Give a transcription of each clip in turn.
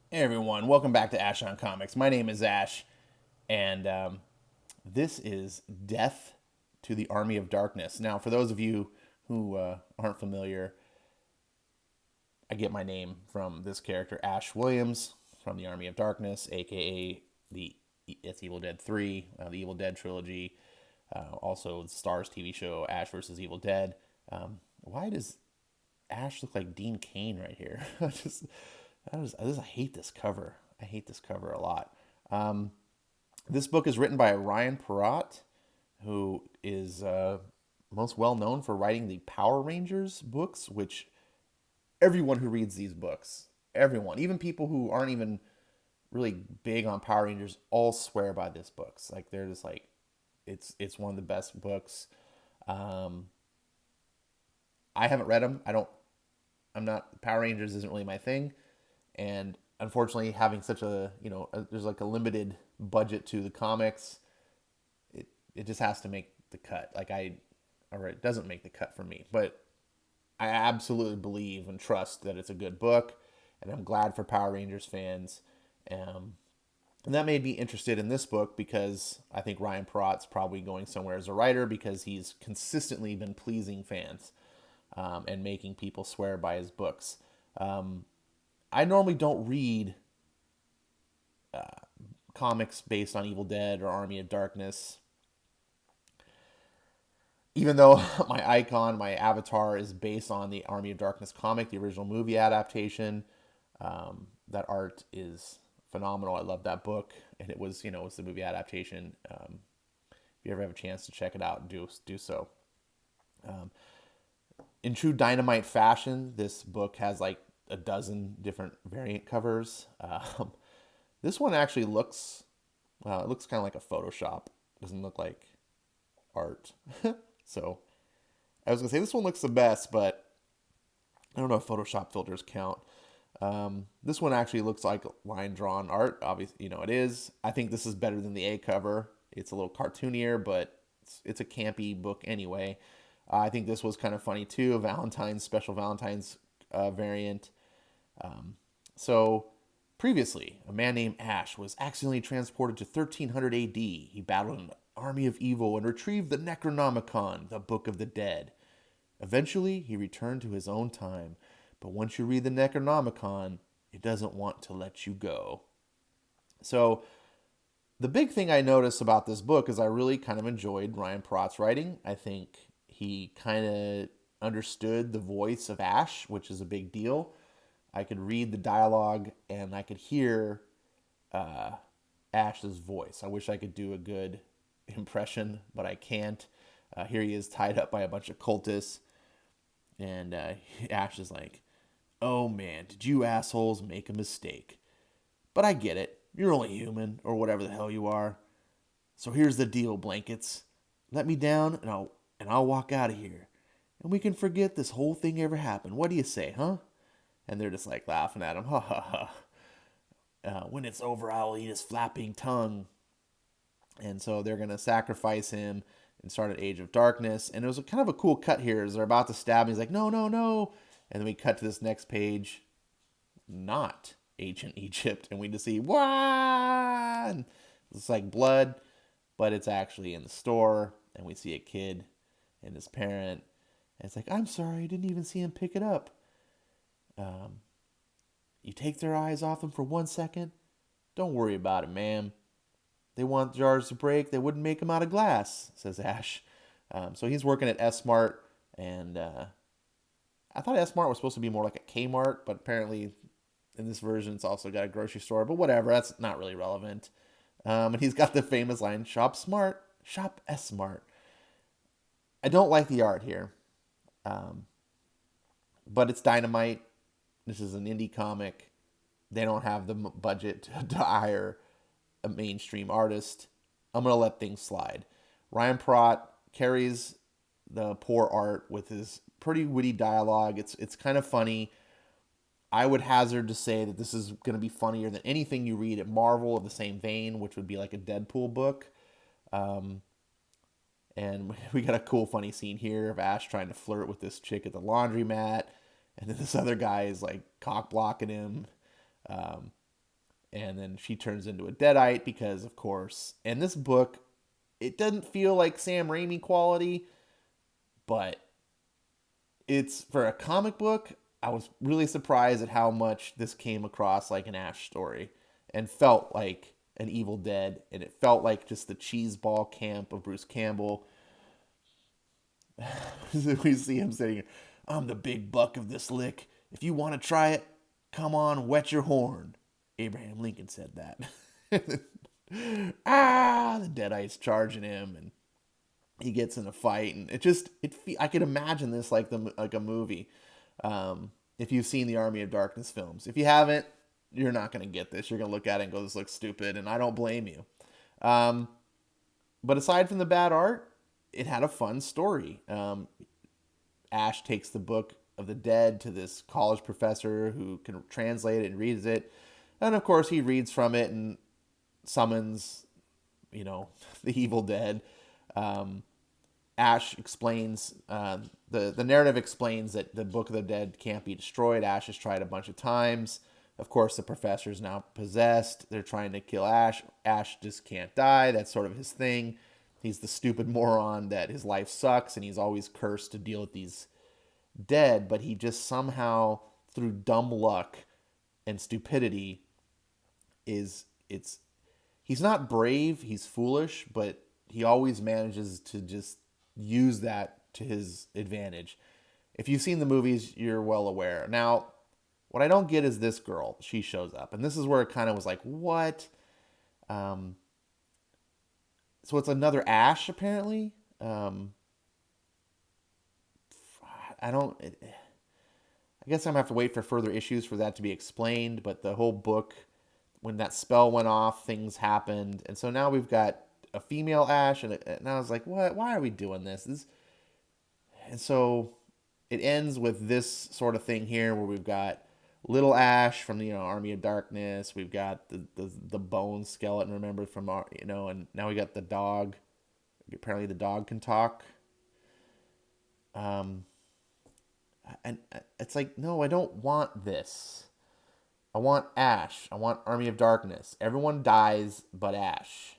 Hey everyone, welcome back to Ash on Comics. My name is Ash, and this is Death to the Army of Darkness. Now, for those of you who aren't familiar, I get my name from this character, Ash Williams, from the Army of Darkness, aka the It's Evil Dead 3, the Evil Dead trilogy, also the Stars TV show, Ash versus Evil Dead. Why does Ash look like Dean Cain right here? I hate this cover. I hate this cover a lot. This book is written by RYAN PARROTT, who is most well known for writing the Power Rangers books, which everyone who reads these books, everyone, even people who aren't even really big on Power Rangers, all swear by this books. Like they're just like, it's one of the best books. Um, I haven't read them. I'm not Power Rangers isn't really my thing, and unfortunately, having such there's like a limited budget to the comics. It just has to make the cut. Or it doesn't make the cut for me. But I absolutely believe and trust that it's a good book, and I'm glad for Power Rangers fans. Um, and that made me interested in this book because I think RYAN PARROTT's probably going somewhere as a writer because he's consistently been pleasing fans and making people swear by his books. Um, I normally don't read comics based on Evil Dead or Army of Darkness, even though my icon, my avatar, is based on the Army of Darkness comic, the original movie adaptation. That art is phenomenal. I love that book, and it was the movie adaptation. If you ever have a chance to check it out, do so. In true Dynamite fashion, this book has like a dozen different variant covers. This one actually looks, well, it looks kind of like a Photoshop. It doesn't look like art. So I was gonna say this one looks the best, but I don't know if Photoshop filters count. This one actually looks like line drawn art. Obviously, it is. I think this is better than the A cover. It's a little cartoonier, but it's a campy book anyway. I think this was kind of funny too. A Valentine's special Valentine's variant. So previously, a man named Ash was accidentally transported to 1300 AD. He battled an army of evil and retrieved the Necronomicon, the Book of the Dead. Eventually, he returned to his own time, but once you read the Necronomicon, it doesn't want to let you go. So, the big thing I noticed about this book is I really kind of enjoyed RYAN PARROTT's writing. I think he kind of understood the voice of Ash, which is a big deal. I could read the dialogue and I could hear Ash's voice. I wish I could do a good impression, but I can't. Here he is tied up by a bunch of cultists, and Ash is like, "Oh man, did you assholes make a mistake? But I get it. You're only human, or whatever the hell you are. So here's the deal, blankets. Let me down, and I'll walk out of here, and we can forget this whole thing ever happened. What do you say, huh?" And they're just like laughing at him, ha ha ha. When it's over, I'll eat his flapping tongue. And so they're gonna sacrifice him and start an Age of Darkness. And it was kind of a cool cut here as they're about to stab him. He's like, no, no, no. And then we cut to this next page, not ancient Egypt, and we just see what? It's like blood, but it's actually in the store, and we see a kid and his parent, and it's like, I'm sorry, I didn't even see him pick it up. You take their eyes off them for 1 second. Don't worry about it, ma'am. They want jars to break. They wouldn't make them out of glass, says Ash. So he's working at S Mart, and I thought S Mart was supposed to be more like a Kmart, but apparently in this version it's also got a grocery store. But whatever, that's not really relevant. And he's got the famous line, "Shop smart, shop S Smart." I don't like the art here, but it's Dynamite. This is an indie comic. They don't have the budget to hire a mainstream artist. I'm gonna let things slide. RYAN PARROTT carries the poor art with his pretty witty dialogue. It's kind of funny. I would hazard to say that this is going to be funnier than anything you read at Marvel of the same vein, which would be like a Deadpool book. Um, and we got a cool, funny scene here of Ash trying to flirt with this chick at the laundromat, and then this other guy is like cock blocking him. And then she turns into a Deadite because, of course. And this book, it doesn't feel like Sam Raimi quality, but it's for a comic book. I was really surprised at how much this came across like an Ash story and felt like an Evil Dead. And it felt like just the cheeseball camp of Bruce Campbell. We see him saying, "I'm the big buck of this lick. If you want to try it, come on, wet your horn." Abraham Lincoln said that. The Deadites charging him, and he gets in a fight, and I could imagine this like a movie. If you've seen the Army of Darkness films, if you haven't, you're not gonna get this. You're gonna look at it and go, "This looks stupid," and I don't blame you. But aside from the bad art, it had a fun story. Ash takes the Book of the Dead to this college professor who can translate it and reads it. And of course, he reads from it and summons, the Evil Dead. Ash explains, the narrative explains that the Book of the Dead can't be destroyed. Ash has tried a bunch of times. Of course, the professor's now possessed. They're trying to kill Ash. Ash just can't die. That's sort of his thing. He's the stupid moron that his life sucks and he's always cursed to deal with these dead. But he just somehow, through dumb luck and stupidity, he's not brave, he's foolish, but he always manages to just use that to his advantage. If you've seen the movies, you're well aware. Now, what I don't get is this girl. She shows up, and this is where it kind of was like, what? So it's another Ash, apparently. I guess I'm gonna have to wait for further issues for that to be explained. But the whole book, when that spell went off, things happened, and so now we've got a female Ash, and I was like, what? Why are we doing this? And so it ends with this sort of thing here, where we've got little Ash from the Army of Darkness. We've got the bone skeleton, remember, from our, and now we got the dog. Apparently, the dog can talk. And it's like, no, I don't want this. I want Ash. I want Army of Darkness. Everyone dies but Ash.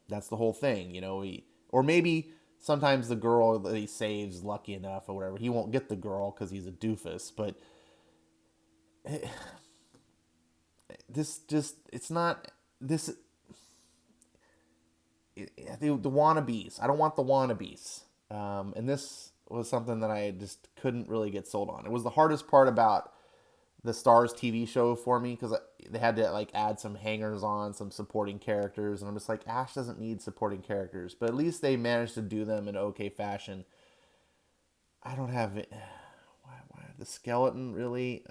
That's the whole thing, or maybe sometimes the girl that he saves, lucky enough or whatever, he won't get the girl because he's a doofus. But it's not this. The wannabes. I don't want the wannabes. And this was something that I just couldn't really get sold on. It was the hardest part about the Stars TV show for me, because they had to add some hangers on, some supporting characters, and I'm just like, Ash doesn't need supporting characters, but at least they managed to do them in okay fashion. I don't have it. Why the skeleton really?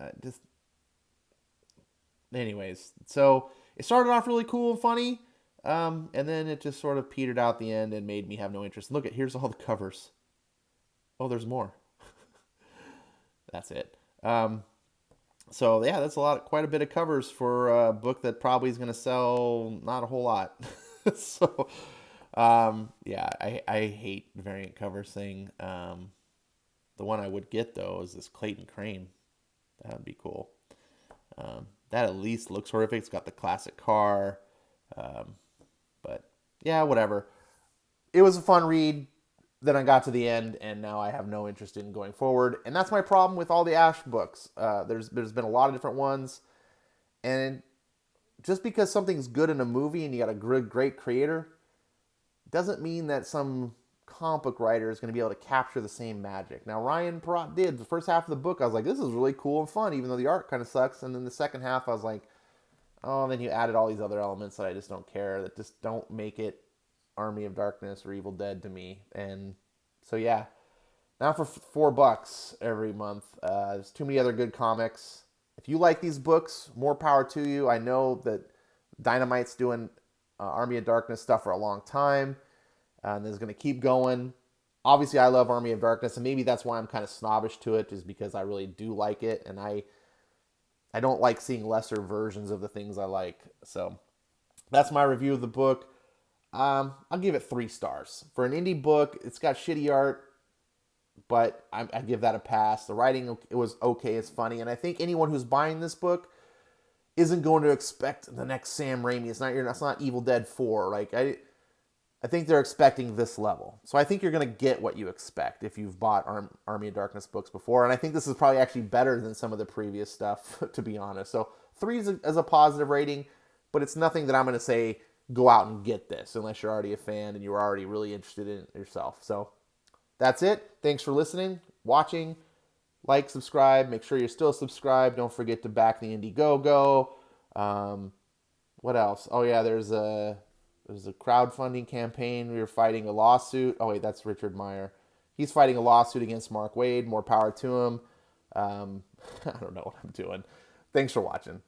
Anyways, so it started off really cool and funny, and then it just sort of petered out the end and made me have no interest. Look, here's all the covers. Oh, there's more. That's it. So yeah, that's quite a bit of covers for a book that probably is going to sell not a whole lot. So, yeah, I hate variant covers thing. The one I would get though is this Clayton Crane. That would be cool. That at least looks horrific. It's got the classic car. But yeah, whatever. It was a fun read. Then I got to the end, and now I have no interest in going forward. And that's my problem with all the Ash books. There's been a lot of different ones. And just because something's good in a movie and you got a great creator, doesn't mean that some comic book writer is going to be able to capture the same magic. Now, RYAN PARROTT did. The first half of the book, I was like, this is really cool and fun, even though the art kind of sucks. And then the second half, I was like, oh, and then you added all these other elements that I just don't care, that just don't make it Army of Darkness or Evil Dead to me. And so yeah, now for $4 every month. There's too many other good comics. If you like these books, more power to you. I know that Dynamite's doing Army of Darkness stuff for a long time, and is going to keep going. Obviously, I love Army of Darkness, and maybe that's why I'm kind of snobbish to it, is because I really do like it, and I don't like seeing lesser versions of the things I like. So that's my review of the book. I'll give it 3 stars. For an indie book, it's got shitty art, but I give that a pass. The writing, it was okay, it's funny, and I think anyone who's buying this book isn't going to expect the next Sam Raimi. It's not Evil Dead 4. Like I think they're expecting this level. So I think you're going to get what you expect if you've bought Army of Darkness books before. And I think this is probably actually better than some of the previous stuff, to be honest. So 3 is a positive rating, but it's nothing that I'm going to say go out and get this unless you're already a fan and you're already really interested in it yourself. So that's it. Thanks for listening, watching. Like, subscribe. Make sure you're still subscribed. Don't forget to back the Indiegogo. What else? Oh, yeah, there's a crowdfunding campaign. We were fighting a lawsuit. Oh, wait, that's Richard Meyer. He's fighting a lawsuit against Mark Waid. More power to him. I don't know what I'm doing. Thanks for watching.